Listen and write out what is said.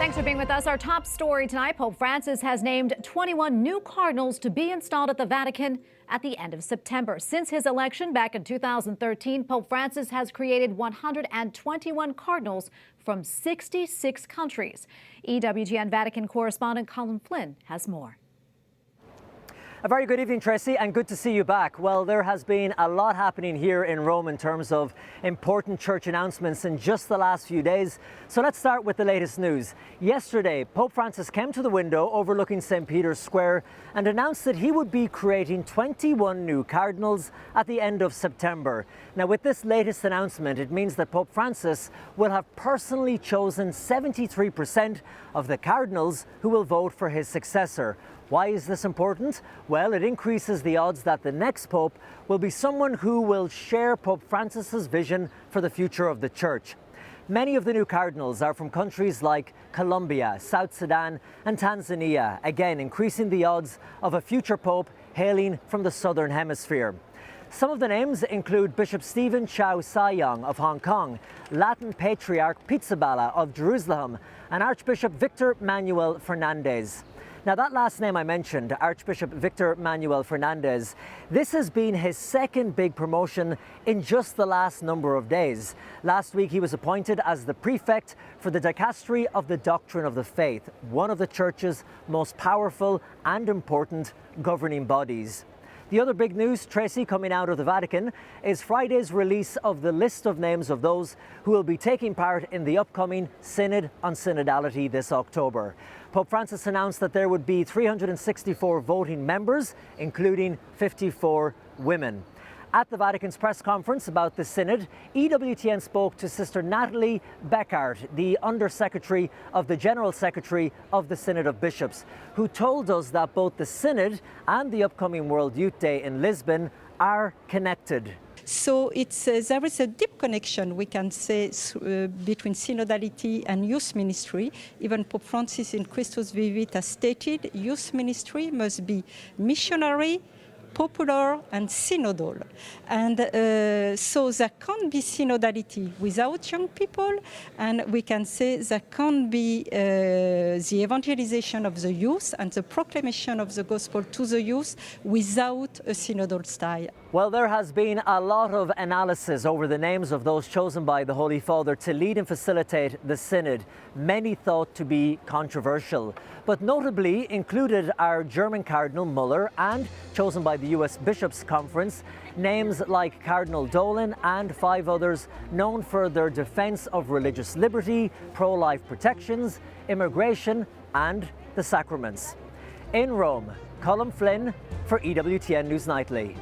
Thanks for being with us. Our top story tonight, Pope Francis has named 21 new cardinals to be installed at the Vatican at the end of September. Since his election back in 2013, Pope Francis has created 121 cardinals from 66 countries. EWTN Vatican Correspondent Colm Flynn has more. A very good evening, Tracy, and good to see you back. Well, there has been a lot happening here in Rome in terms of important church announcements in just the last few days. So let's start with the latest news. Yesterday, Pope Francis came to the window overlooking St. Peter's Square and announced that he would be creating 21 new cardinals at the end of September. Now, with this latest announcement, it means that Pope Francis will have personally chosen 73% of the cardinals who will vote for his successor. Why is this important? Well, it increases the odds that the next pope will be someone who will share Pope Francis's vision for the future of the Church. Many of the new cardinals are from countries like Colombia, South Sudan and Tanzania, again increasing the odds of a future pope hailing from the Southern Hemisphere. Some of the names include Bishop Stephen Chow Sai-yong of Hong Kong, Latin Patriarch Pizzaballa of Jerusalem and Archbishop Victor Manuel Fernandez. Now, that last name I mentioned, Archbishop Victor Manuel Fernandez, this has been his second big promotion in just the last number of days. Last week, he was appointed as the prefect for the Dicastery of the Doctrine of the Faith, one of the Church's most powerful and important governing bodies. The other big news, Tracy, coming out of the Vatican is Friday's release of the list of names of those who will be taking part in the upcoming Synod on Synodality this October. Pope Francis announced that there would be 364 voting members, including 54 women. At the Vatican's press conference about the Synod, EWTN spoke to Sister Natalie Beckart, the Under-Secretary of the General Secretary of the Synod of Bishops, who told us that both the Synod and the upcoming World Youth Day in Lisbon are connected. So there is a deep connection, we can say, between synodality and youth ministry. Even Pope Francis in Christus Vivit has stated youth ministry must be missionary, popular and synodal. And so there can't be synodality without young people, and we can say there can't be the evangelization of the youth and the proclamation of the gospel to the youth without a synodal style. Well, there has been a lot of analysis over the names of those chosen by the Holy Father to lead and facilitate the Synod, many thought to be controversial. But notably included are German Cardinal Muller and, chosen by the US Bishops' Conference, names like Cardinal Dolan and 5 others known for their defense of religious liberty, pro-life protections, immigration and the sacraments. In Rome, Colm Flynn for EWTN News Nightly.